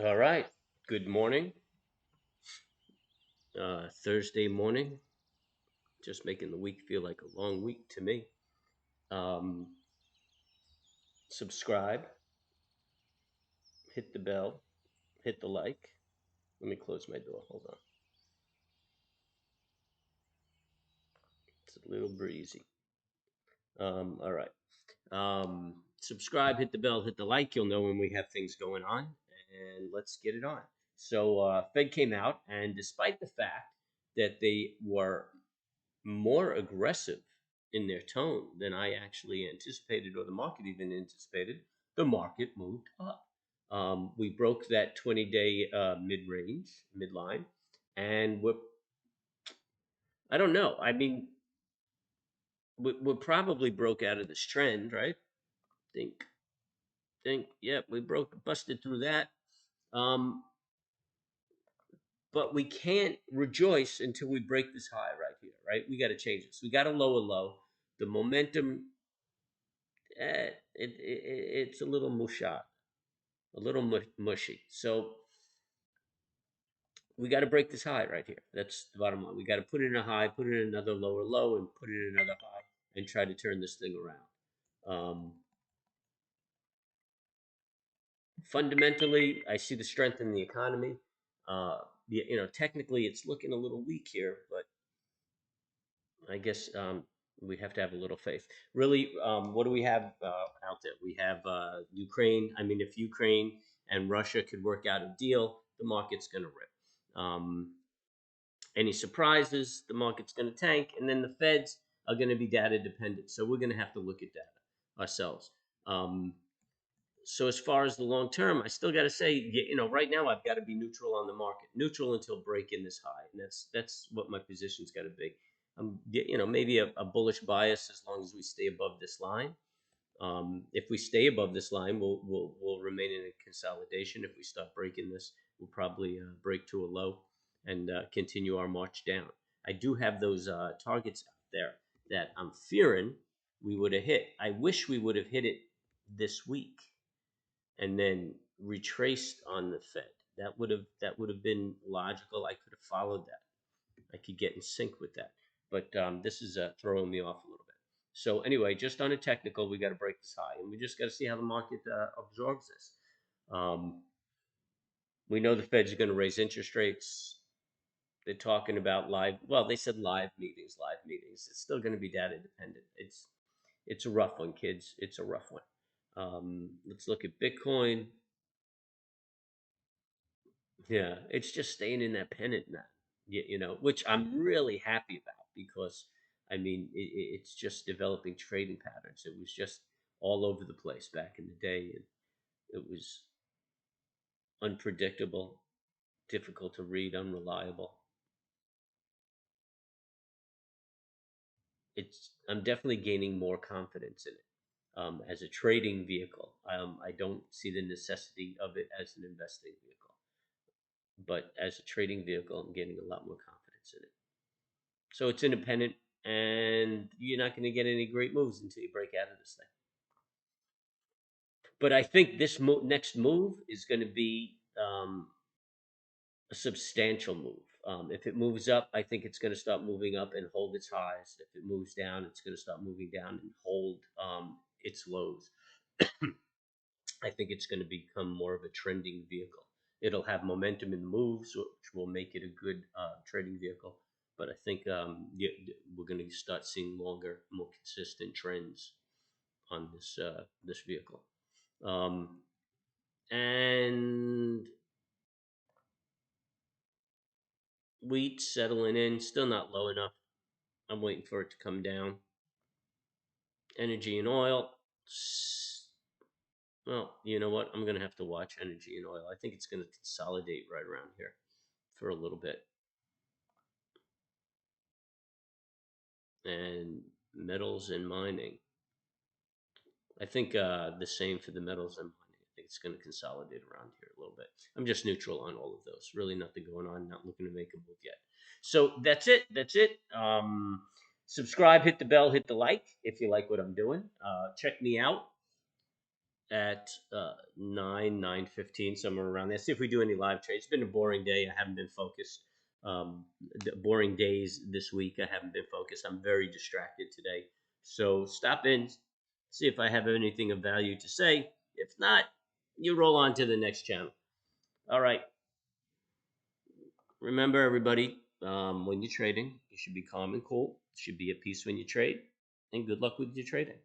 All right. Good morning. Thursday morning. Just making the week feel like a long week to me. Um, Subscribe, hit the bell, hit the like. Let me close my door. Hold on. It's a little breezy. All right. Subscribe, hit the bell, hit the like. You'll know when we have things going on. And let's get it on. So, Fed came out, and despite the fact that they were more aggressive in their tone than I actually anticipated, or the market even anticipated, the market moved up. We broke that 20-day mid range, midline, and I don't know. I mean, we probably broke out of this trend, right? Think, yeah, we busted through that. Um, but we can't rejoice until we break this high right here, right? We got to change this. We got to lower low. The momentum it's a little mushy, a little mushy. So we got to break this high right here. That's the bottom line. We got to put in a high, put in another lower low, and put in another high, and try to turn this thing around. Fundamentally, I see the strength in the economy. Technically, it's looking a little weak here, but I guess we have to have a little faith. Really, what do we have out there? We have Ukraine. I mean, if Ukraine and Russia could work out a deal, the market's going to rip. Any surprises, the market's going to tank, and then the Feds are going to be data dependent. So we're going to have to look at data ourselves. Um, so as far as the long term, I still got to say, right now I've got to be neutral on the market, neutral until breaking this high, and that's what my position's got to be. Maybe a bullish bias as long as we stay above this line. If we stay above this line, we'll remain in a consolidation. If we start breaking this, we'll probably break to a low and continue our march down. I do have those targets out there that I'm fearing we would have hit. I wish we would have hit it this week and then retraced on the Fed. That would have been logical. I could have followed that. I could get in sync with that. But this is throwing me off a little bit. So anyway, just on a technical, we got to break this high, and we just got to see how the market absorbs this. Um, we know the Fed's going to raise interest rates. They're talking about live. Well, they said live meetings. Live meetings. It's still going to be data dependent. It's a rough one, kids. It's a rough one. Let's look at Bitcoin. Yeah, it's just staying in that pennant now, which I'm really happy about because I mean it's just developing trading patterns. It was just all over the place back in the day, and it was unpredictable, difficult to read, unreliable. I'm definitely gaining more confidence in it as a trading vehicle. I don't see the necessity of it as an investing vehicle, but as a trading vehicle, I'm gaining a lot more confidence in it. So it's independent, and you're not going to get any great moves until you break out of this thing. But I think this next move is going to be a substantial move. If it moves up, I think it's going to start moving up and hold its highs. If it moves down, it's going to start moving down and hold its lows. I think it's going to become more of a trending vehicle. It'll have momentum in the moves, which will make it a good trading vehicle. But I think we're going to start seeing longer, more consistent trends on this vehicle. And wheat settling in, still not low enough. I'm waiting for it to come down. Energy and oil. Well, you know what? I'm going to have to watch energy and oil. I think it's going to consolidate right around here for a little bit. And metals and mining. I think the same for the metals and mining. I think it's going to consolidate around here a little bit. I'm just neutral on all of those. Really nothing going on. Not looking to make a move yet. So that's it. That's it. Subscribe, hit the bell, hit the like if you like what I'm doing. Check me out. at 9:15, somewhere around there. See if we do any live trades. It's been a boring day. I haven't been focused. Boring days this week. I haven't been focused. I'm very distracted today. So stop in, see if I have anything of value to say. If not, you roll on to the next channel. All right. Remember, everybody, when you're trading, you should be calm and cool. You should be at peace when you trade. And good luck with your trading.